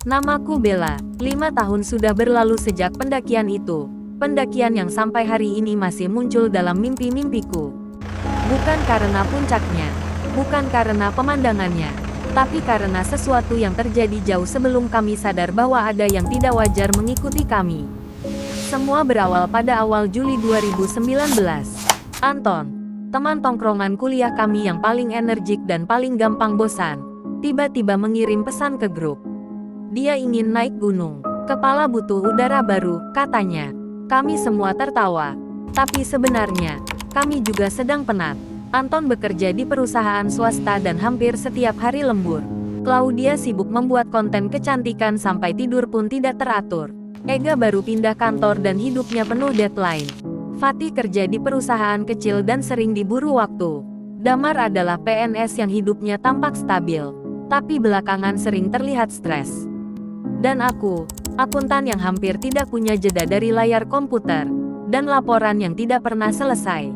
Namaku Bella. 5 tahun sudah berlalu sejak pendakian itu. Pendakian yang sampai hari ini masih muncul dalam mimpi-mimpiku. Bukan karena puncaknya, bukan karena pemandangannya, tapi karena sesuatu yang terjadi jauh sebelum kami sadar bahwa ada yang tidak wajar mengikuti kami. Semua berawal pada awal Juli 2019. Anton, teman tongkrongan kuliah kami yang paling energik dan paling gampang bosan, tiba-tiba mengirim pesan ke grup. Dia ingin naik gunung. Kepala butuh udara baru, katanya. Kami semua tertawa. Tapi sebenarnya, kami juga sedang penat. Anton bekerja di perusahaan swasta dan hampir setiap hari lembur. Claudia sibuk membuat konten kecantikan sampai tidur pun tidak teratur. Ega baru pindah kantor dan hidupnya penuh deadline. Fatih kerja di perusahaan kecil dan sering diburu waktu. Damar adalah PNS yang hidupnya tampak stabil, tapi belakangan sering terlihat stres. Dan aku, akuntan yang hampir tidak punya jeda dari layar komputer, dan laporan yang tidak pernah selesai.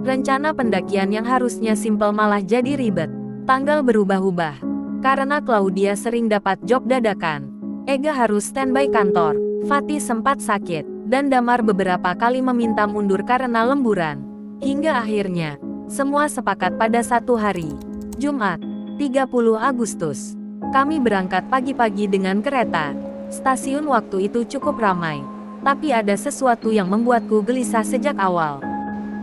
Rencana pendakian yang harusnya simpel malah jadi ribet. Tanggal berubah-ubah. Karena Claudia sering dapat job dadakan. Ega harus standby kantor. Fatih sempat sakit. Dan Damar beberapa kali meminta mundur karena lemburan. Hingga akhirnya, semua sepakat pada satu hari. Jumat, 30 Agustus. Kami berangkat pagi-pagi dengan kereta. Stasiun waktu itu cukup ramai. Tapi ada sesuatu yang membuatku gelisah sejak awal.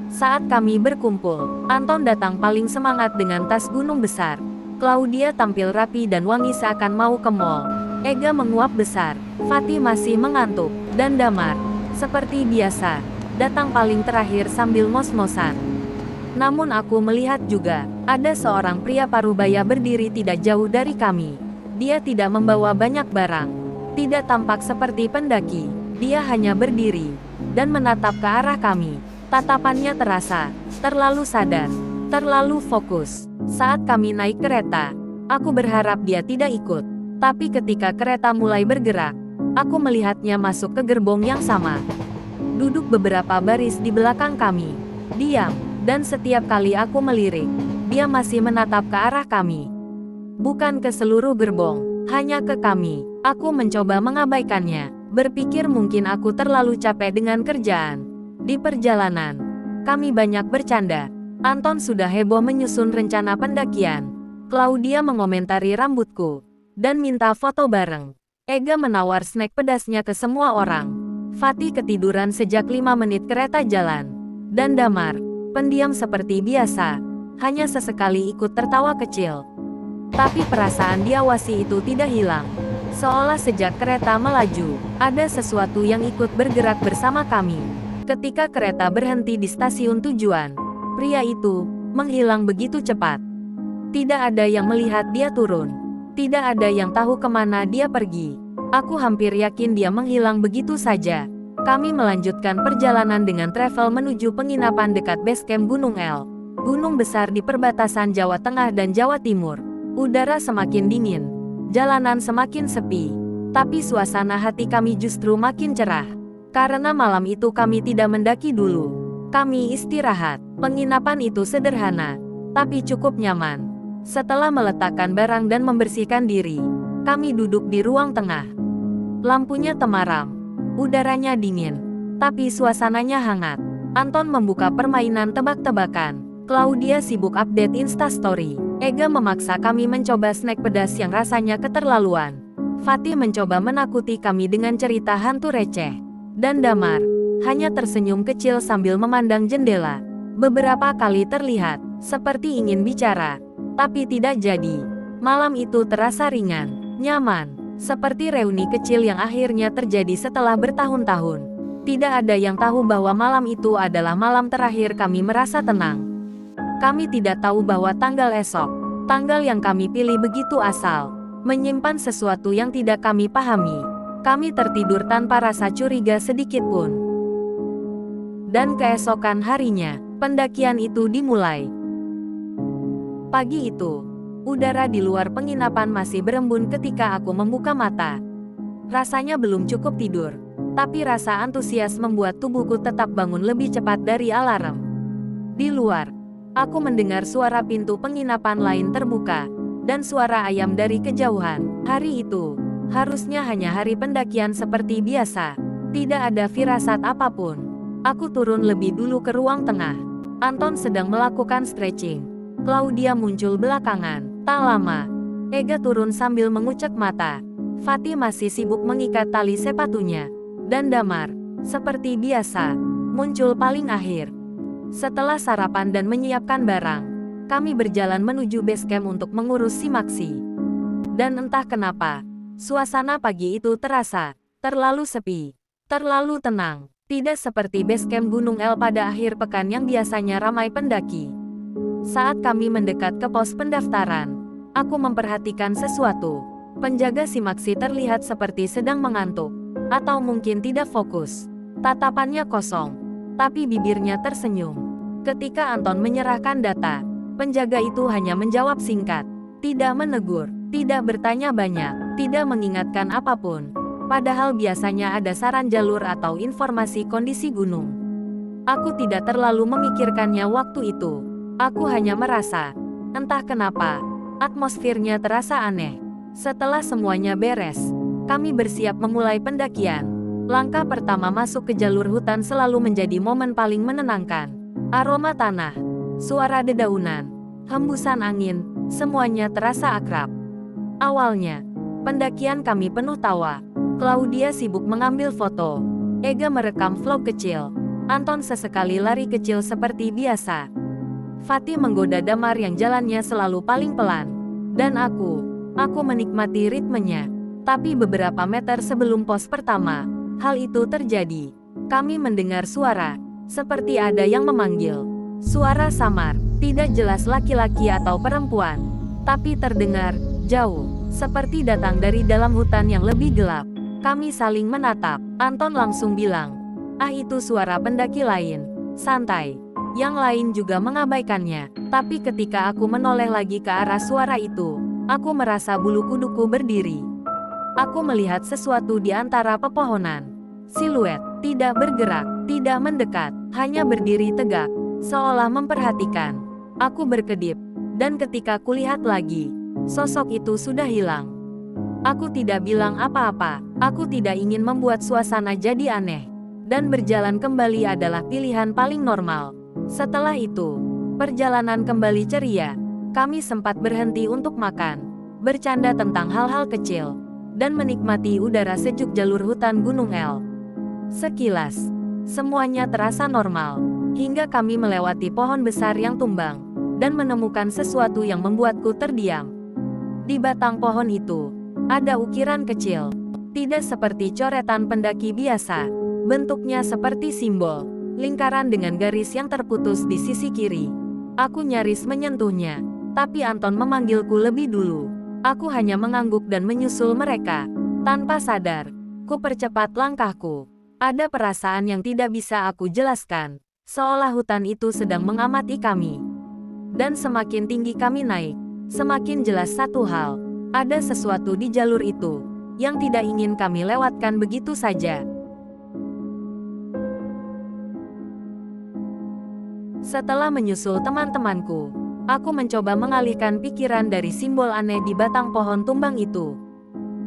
Saat kami berkumpul, Anton datang paling semangat dengan tas gunung besar. Claudia tampil rapi dan wangi seakan mau ke mall. Ega menguap besar. Fatih masih mengantuk. Dan Damar, seperti biasa, datang paling terakhir sambil mos-mosan. Namun aku melihat juga, ada seorang pria parubaya berdiri tidak jauh dari kami. Dia tidak membawa banyak barang. Tidak tampak seperti pendaki. Dia hanya berdiri, dan menatap ke arah kami. Tatapannya terasa, terlalu sadar, terlalu fokus. Saat kami naik kereta, aku berharap dia tidak ikut. Tapi ketika kereta mulai bergerak, aku melihatnya masuk ke gerbong yang sama. Duduk beberapa baris di belakang kami. Diam, dan setiap kali aku melirik, dia masih menatap ke arah kami. Bukan ke seluruh gerbong, hanya ke kami. Aku mencoba mengabaikannya, berpikir mungkin aku terlalu capek dengan kerjaan. Di perjalanan, kami banyak bercanda. Anton sudah heboh menyusun rencana pendakian. Claudia mengomentari rambutku, dan minta foto bareng. Ega menawar snack pedasnya ke semua orang. Fatih ketiduran sejak 5 menit kereta jalan. Dan Damar, pendiam seperti biasa, hanya sesekali ikut tertawa kecil. Tapi perasaan diawasi itu tidak hilang. Seolah sejak kereta melaju, ada sesuatu yang ikut bergerak bersama kami. Ketika kereta berhenti di stasiun tujuan, pria itu menghilang begitu cepat. Tidak ada yang melihat dia turun. Tidak ada yang tahu kemana dia pergi. Aku hampir yakin dia menghilang begitu saja. Kami melanjutkan perjalanan dengan travel menuju penginapan dekat base camp Gunung El. Gunung besar di perbatasan Jawa Tengah dan Jawa Timur. Udara semakin dingin. Jalanan semakin sepi. Tapi suasana hati kami justru makin cerah. Karena malam itu kami tidak mendaki dulu. Kami istirahat. Penginapan itu sederhana, tapi cukup nyaman. Setelah meletakkan barang dan membersihkan diri, kami duduk di ruang tengah. Lampunya temaram, udaranya dingin, tapi suasananya hangat. Anton membuka permainan tebak-tebakan. Claudia sibuk update Instastory. Ega memaksa kami mencoba snack pedas yang rasanya keterlaluan. Fatih mencoba menakuti kami dengan cerita hantu receh. Dan Damar hanya tersenyum kecil sambil memandang jendela. Beberapa kali terlihat seperti ingin bicara, tapi tidak jadi. Malam itu terasa ringan, nyaman, seperti reuni kecil yang akhirnya terjadi setelah bertahun-tahun. Tidak ada yang tahu bahwa malam itu adalah malam terakhir kami merasa tenang. Kami tidak tahu bahwa tanggal esok, tanggal yang kami pilih begitu asal, menyimpan sesuatu yang tidak kami pahami. Kami tertidur tanpa rasa curiga sedikit pun. Dan keesokan harinya, pendakian itu dimulai. Pagi itu, udara di luar penginapan masih berembun ketika aku membuka mata. Rasanya belum cukup tidur, tapi rasa antusias membuat tubuhku tetap bangun lebih cepat dari alarm. Di luar, aku mendengar suara pintu penginapan lain terbuka, dan suara ayam dari kejauhan. Hari itu, Harusnya hanya hari pendakian seperti biasa. Tidak ada firasat apapun. Aku turun lebih dulu ke ruang tengah. Anton sedang melakukan stretching. Claudia muncul belakangan. Tak lama, Ega turun sambil mengucek mata. Fatih masih sibuk mengikat tali sepatunya. Dan Damar, seperti biasa, muncul paling akhir. Setelah sarapan dan menyiapkan barang, kami berjalan menuju base camp untuk mengurus si Maxi. Dan entah kenapa, suasana pagi itu terasa terlalu sepi, terlalu tenang. Tidak seperti base camp Gunung El pada akhir pekan yang biasanya ramai pendaki. Saat kami mendekat ke pos pendaftaran, aku memperhatikan sesuatu. Penjaga si Maxi terlihat seperti sedang mengantuk, atau mungkin tidak fokus. Tatapannya kosong, tapi bibirnya tersenyum. Ketika Anton menyerahkan data, penjaga itu hanya menjawab singkat, tidak menegur, tidak bertanya banyak, tidak mengingatkan apapun. Padahal biasanya ada saran jalur atau informasi kondisi gunung. Aku tidak terlalu memikirkannya waktu itu. Aku hanya merasa, entah kenapa, atmosfernya terasa aneh. Setelah semuanya beres, kami bersiap memulai pendakian. Langkah pertama masuk ke jalur hutan selalu menjadi momen paling menenangkan. Aroma tanah, suara dedaunan, hembusan angin, semuanya terasa akrab. Awalnya, pendakian kami penuh tawa. Claudia sibuk mengambil foto. Ega merekam vlog kecil. Anton sesekali lari kecil seperti biasa. Fatih menggoda Damar yang jalannya selalu paling pelan. Dan aku menikmati ritmenya. Tapi beberapa meter sebelum pos pertama, hal itu terjadi. Kami mendengar suara, seperti ada yang memanggil. Suara samar, tidak jelas laki-laki atau perempuan, tapi terdengar jauh, seperti datang dari dalam hutan yang lebih gelap. Kami saling menatap. Anton langsung bilang, "Ah, itu suara pendaki lain. Santai." Yang lain juga mengabaikannya. Tapi ketika aku menoleh lagi ke arah suara itu, aku merasa bulu kuduku berdiri. Aku melihat sesuatu di antara pepohonan. Siluet, tidak bergerak, tidak mendekat, hanya berdiri tegak, seolah memperhatikan. Aku berkedip, dan ketika kulihat lagi, sosok itu sudah hilang. Aku tidak bilang apa-apa, aku tidak ingin membuat suasana jadi aneh. Dan berjalan kembali adalah pilihan paling normal. Setelah itu, perjalanan kembali ceria. Kami sempat berhenti untuk makan, bercanda tentang hal-hal kecil, dan menikmati udara sejuk jalur hutan Gunung El. Sekilas, semuanya terasa normal, hingga kami melewati pohon besar yang tumbang, dan menemukan sesuatu yang membuatku terdiam. Di batang pohon itu, ada ukiran kecil, tidak seperti coretan pendaki biasa, bentuknya seperti simbol, lingkaran dengan garis yang terputus di sisi kiri. Aku nyaris menyentuhnya, tapi Anton memanggilku lebih dulu. Aku hanya mengangguk dan menyusul mereka. Tanpa sadar, ku percepat langkahku. Ada perasaan yang tidak bisa aku jelaskan, seolah hutan itu sedang mengamati kami. Dan semakin tinggi kami naik, semakin jelas satu hal. Ada sesuatu di jalur itu, yang tidak ingin kami lewatkan begitu saja. Setelah menyusul teman-temanku, aku mencoba mengalihkan pikiran dari simbol aneh di batang pohon tumbang itu.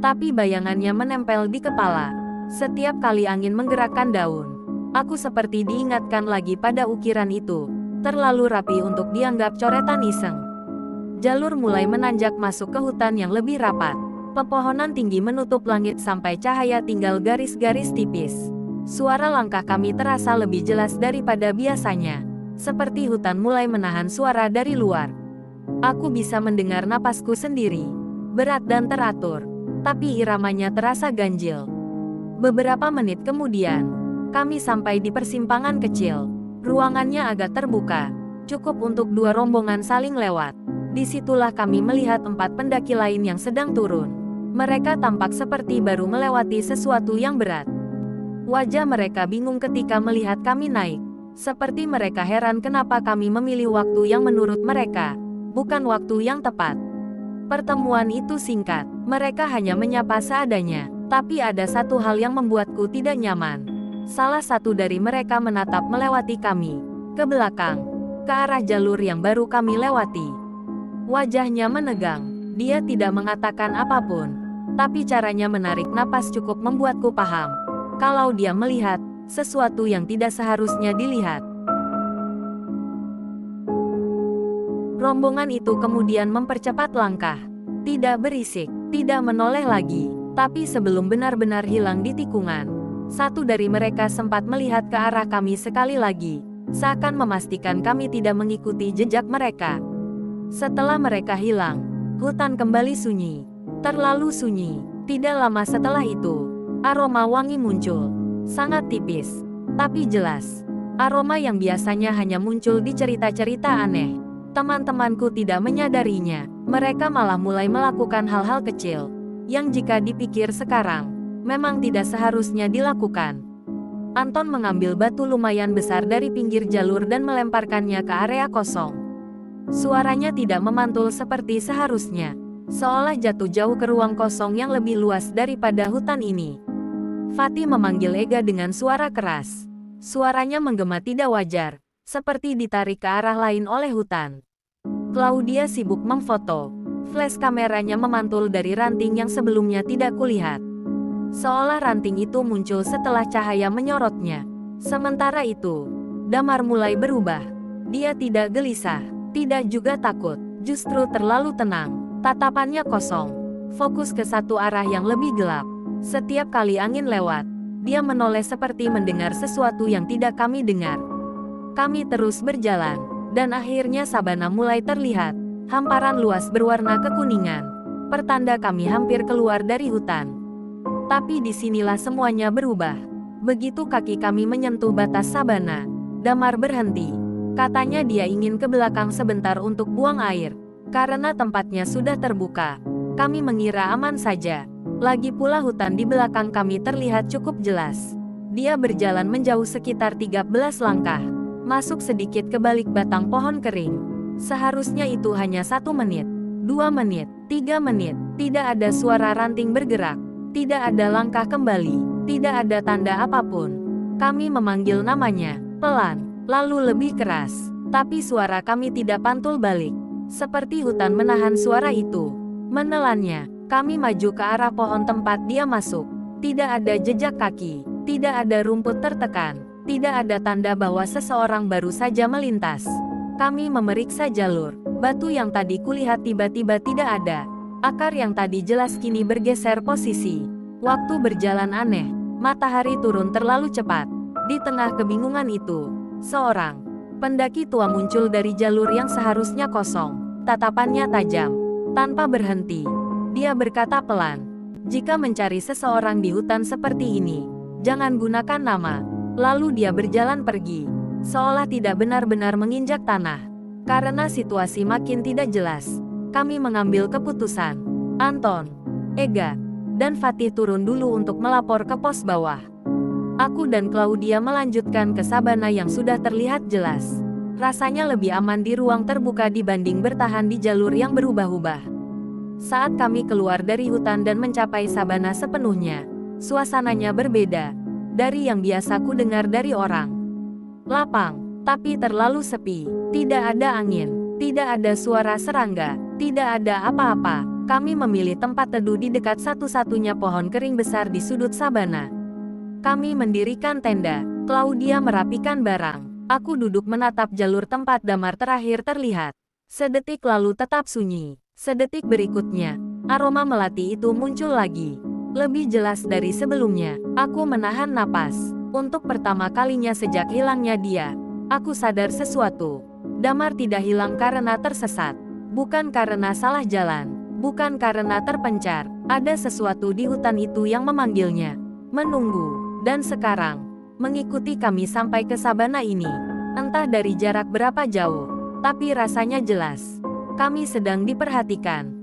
Tapi bayangannya menempel di kepala. Setiap kali angin menggerakkan daun, aku seperti diingatkan lagi pada ukiran itu, terlalu rapi untuk dianggap coretan iseng. Jalur mulai menanjak masuk ke hutan yang lebih rapat. Pepohonan tinggi menutup langit sampai cahaya tinggal garis-garis tipis. Suara langkah kami terasa lebih jelas daripada biasanya. Seperti hutan mulai menahan suara dari luar. Aku bisa mendengar napasku sendiri, berat dan teratur, tapi iramanya terasa ganjil. Beberapa menit kemudian, kami sampai di persimpangan kecil. Ruangannya agak terbuka, cukup untuk dua rombongan saling lewat. Disitulah kami melihat 4 pendaki lain yang sedang turun. Mereka tampak seperti baru melewati sesuatu yang berat. Wajah mereka bingung ketika melihat kami naik. Seperti mereka heran kenapa kami memilih waktu yang menurut mereka bukan waktu yang tepat. Pertemuan itu singkat, mereka hanya menyapa seadanya. Tapi ada satu hal yang membuatku tidak nyaman. Salah satu dari mereka menatap melewati kami, ke belakang, ke arah jalur yang baru kami lewati. Wajahnya menegang, dia tidak mengatakan apapun. Tapi caranya menarik napas cukup membuatku paham. Kalau dia melihat sesuatu yang tidak seharusnya dilihat. Rombongan itu kemudian mempercepat langkah. Tidak berisik, tidak menoleh lagi. Tapi sebelum benar-benar hilang di tikungan, satu dari mereka sempat melihat ke arah kami sekali lagi, seakan memastikan kami tidak mengikuti jejak mereka. Setelah mereka hilang, hutan kembali sunyi. Terlalu sunyi. Tidak lama setelah itu, aroma wangi muncul. Sangat tipis, tapi jelas. Aroma yang biasanya hanya muncul di cerita-cerita aneh. Teman-temanku tidak menyadarinya. Mereka malah mulai melakukan hal-hal kecil yang jika dipikir sekarang, memang tidak seharusnya dilakukan. Anton mengambil batu lumayan besar dari pinggir jalur dan melemparkannya ke area kosong. Suaranya tidak memantul seperti seharusnya, seolah jatuh jauh ke ruang kosong yang lebih luas daripada hutan ini. Fatih memanggil Ega dengan suara keras. Suaranya menggema tidak wajar, seperti ditarik ke arah lain oleh hutan. Claudia sibuk memfoto. Flash kameranya memantul dari ranting yang sebelumnya tidak kulihat. Seolah ranting itu muncul setelah cahaya menyorotnya. Sementara itu, Damar mulai berubah. Dia tidak gelisah, tidak juga takut, justru terlalu tenang. Tatapannya kosong, fokus ke satu arah yang lebih gelap. Setiap kali angin lewat, dia menoleh seperti mendengar sesuatu yang tidak kami dengar. Kami terus berjalan, dan akhirnya sabana mulai terlihat. Hamparan luas berwarna kekuningan, pertanda kami hampir keluar dari hutan. Tapi disinilah semuanya berubah. Begitu kaki kami menyentuh batas sabana, Damar berhenti. Katanya dia ingin ke belakang sebentar untuk buang air. Karena tempatnya sudah terbuka, kami mengira aman saja. Lagi pula hutan di belakang kami terlihat cukup jelas. Dia berjalan menjauh sekitar 13 langkah, masuk sedikit ke balik batang pohon kering. Seharusnya itu hanya 1 menit, 2 menit, 3 menit. Tidak ada suara ranting bergerak, tidak ada langkah kembali, tidak ada tanda apapun. Kami memanggil namanya, pelan, lalu lebih keras. Tapi suara kami tidak pantul balik. Seperti hutan menahan suara itu. Menelannya, kami maju ke arah pohon tempat dia masuk. Tidak ada jejak kaki, tidak ada rumput tertekan, tidak ada tanda bahwa seseorang baru saja melintas. Kami memeriksa jalur. Batu yang tadi kulihat tiba-tiba tidak ada. Akar yang tadi jelas kini bergeser posisi. Waktu berjalan aneh. Matahari turun terlalu cepat. Di tengah kebingungan itu, seorang pendaki tua muncul dari jalur yang seharusnya kosong. Tatapannya tajam. Tanpa berhenti, dia berkata pelan, "Jika mencari seseorang di hutan seperti ini, jangan gunakan nama." Lalu dia berjalan pergi, seolah tidak benar-benar menginjak tanah. Karena situasi makin tidak jelas, kami mengambil keputusan. Anton, Ega, dan Fatih turun dulu untuk melapor ke pos bawah. Aku dan Claudia melanjutkan ke sabana yang sudah terlihat jelas. Rasanya lebih aman di ruang terbuka dibanding bertahan di jalur yang berubah-ubah. Saat kami keluar dari hutan dan mencapai sabana sepenuhnya, suasananya berbeda dari yang biasa ku dengar dari orang. Lapang, tapi terlalu sepi. Tidak ada angin, tidak ada suara serangga, tidak ada apa-apa. Kami memilih tempat teduh di dekat satu-satunya pohon kering besar di sudut sabana. Kami mendirikan tenda. Claudia merapikan barang. Aku duduk menatap jalur tempat Damar terakhir terlihat. Sedetik lalu tetap sunyi. Sedetik berikutnya, aroma melati itu muncul lagi. Lebih jelas dari sebelumnya. Aku menahan napas. Untuk pertama kalinya sejak hilangnya dia, aku sadar sesuatu. Damar tidak hilang karena tersesat. Bukan karena salah jalan. Bukan karena terpencar. Ada sesuatu di hutan itu yang memanggilnya. Menunggu. Dan sekarang, mengikuti kami sampai ke sabana ini. Entah dari jarak berapa jauh, tapi rasanya jelas. Kami sedang diperhatikan.